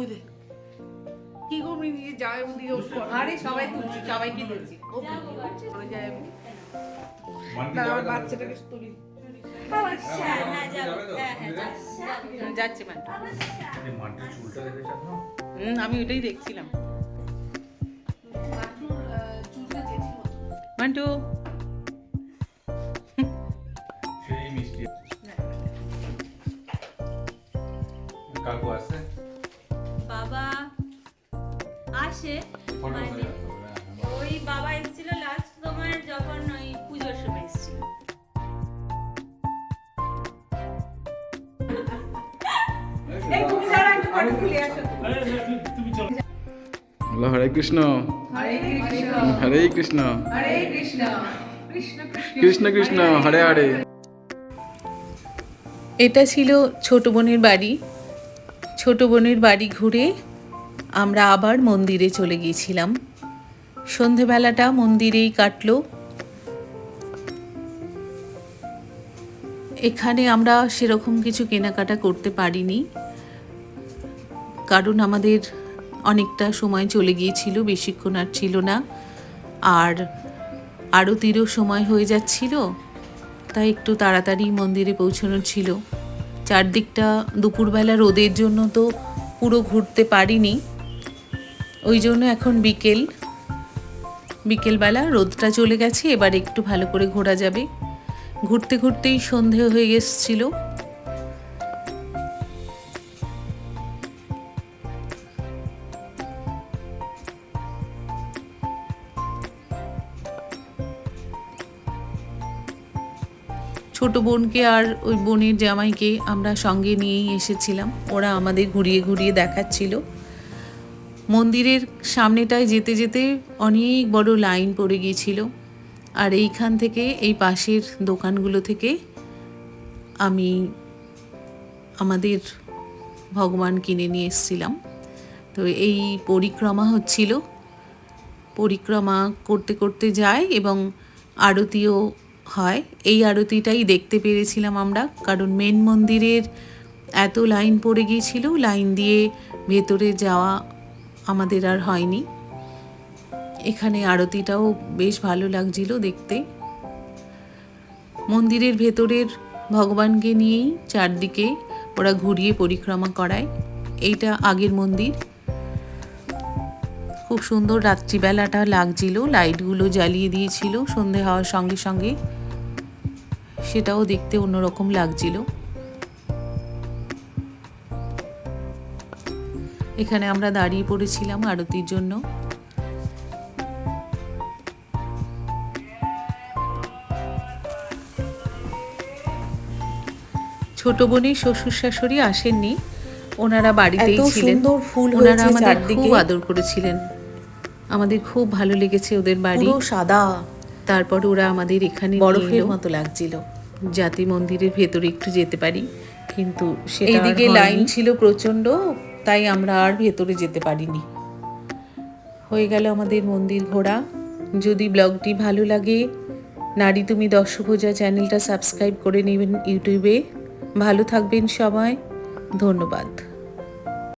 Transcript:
ওই দে কি গো নিয়ে যাবে বলি আরে সবাই তুলছি সবাইকে দিচ্ছি ও চলে যায় আমি আমার বাচ্চাটাকে তুলি যাচ্ছে মান্টুর চুলটা দেখেছ না? আমি ওটাই দেখছিলাম মান্টু সেই মিষ্টি কাকু আসছে বাবা আসে ফটো মানে ওই বাবা এসেছিল লাস্ট তোমার যখন ওই পুজোর সময় এসেছিল। হরে কৃষ্ণ হরে কৃষ্ণ হরে কৃষ্ণ কৃষ্ণ কৃষ্ণ কৃষ্ণ হরে হরে। এটা ছিল ছোট বোনের বাড়ি। ছোট বোনের বাড়ি ঘুরে আমরা আবার মন্দিরে চলে গিয়েছিলাম। সন্ধেবেলাটা মন্দিরেই কাটলো। এখানে আমরা সেরকম কিছু কেনাকাটা করতে পারিনি, কারণ আমাদের অনেকটা সময় চলে গিয়েছিল, বেশিক্ষণ আর ছিল না। আর আরতিরও সময় হয়ে যাচ্ছিল, তাই একটু তাড়াতাড়ি মন্দিরে পৌঁছানোর ছিল। চারদিকটা দুপুরবেলা রোদের জন্য তো পুরো ঘুরতে পারিনি, ওই জন্য এখন বিকেলবেলা রোদটা চলে গেছে, এবার একটু ভালো করে ঘোরা যাবে। ঘুরতে ঘুরতেই সন্ধে হয়ে এসেছিল। ছোট বোনকে আর ওই বোনের জামাইকে আমরা সঙ্গে নিয়েই এসেছিলাম, ওরা আমাদের ঘুরিয়ে ঘুরিয়ে দেখাচ্ছিল। মন্দিরের সামনেটায় যেতে যেতে অনেক বড় লাইন পড়ে গিয়েছিল, আর এইখান থেকে এই পাশের দোকানগুলো থেকে আমি আমাদের ভগবান কিনে নিয়ে এসেছিলাম। তো এই পরিক্রমা হচ্ছিল, পরিক্রমা করতে করতে যায় এবং আরতিও হয়। এই আরতিটাই দেখতে পেরেছিলাম আমরা, কারণ মেন মন্দিরের এত লাইন পড়ে গিয়েছিল, লাইন দিয়ে ভেতরে যাওয়া আমাদের আর হয়নি। এখানে আরতিটাও বেশ ভালো লাগছিল দেখতে। মন্দিরের ভেতরের ভগবানকে নিয়েই চারদিকে ওরা ঘুরিয়ে পরিক্রমা করায়। এইটা আগের মন্দির। খুব সুন্দর রাত্রিবেলাটা লাগছিল, লাইটগুলো জ্বালিয়ে দিয়েছিল সন্ধে হওয়ার সঙ্গে সঙ্গে, সেটাও দেখতে অন্যরকম লাগছিল। এখানে আমরা দাঁড়িয়ে পড়েছিলাম আরতির জন্য। ছোট বোনের শ্বশুর শাশুড়ি আসেননি, ওনারা বাড়িতেই ছিলেন। ওনারা আমাদের খুব আদর করেছিলেন, আমাদের খুব ভালো লেগেছে ওদের বাড়ি, সাদা। তারপর ওরা আমাদের এখানে বরফের মতো লাগছিল, যাতে মন্দিরের ভেতরে একটু যেতে পারি, কিন্তু এইদিকে লাইন ছিল প্রচণ্ড, তাই আমরা আর ভেতরে যেতে পারিনি। হয়ে গেল আমাদের মন্দির ঘোরা। যদি ব্লগটি ভালো লাগে, নারী তুমি দর্শভোজা চ্যানেলটা সাবস্ক্রাইব করে নেবেন ইউটিউবে। ভালো থাকবেন সবাই, ধন্যবাদ।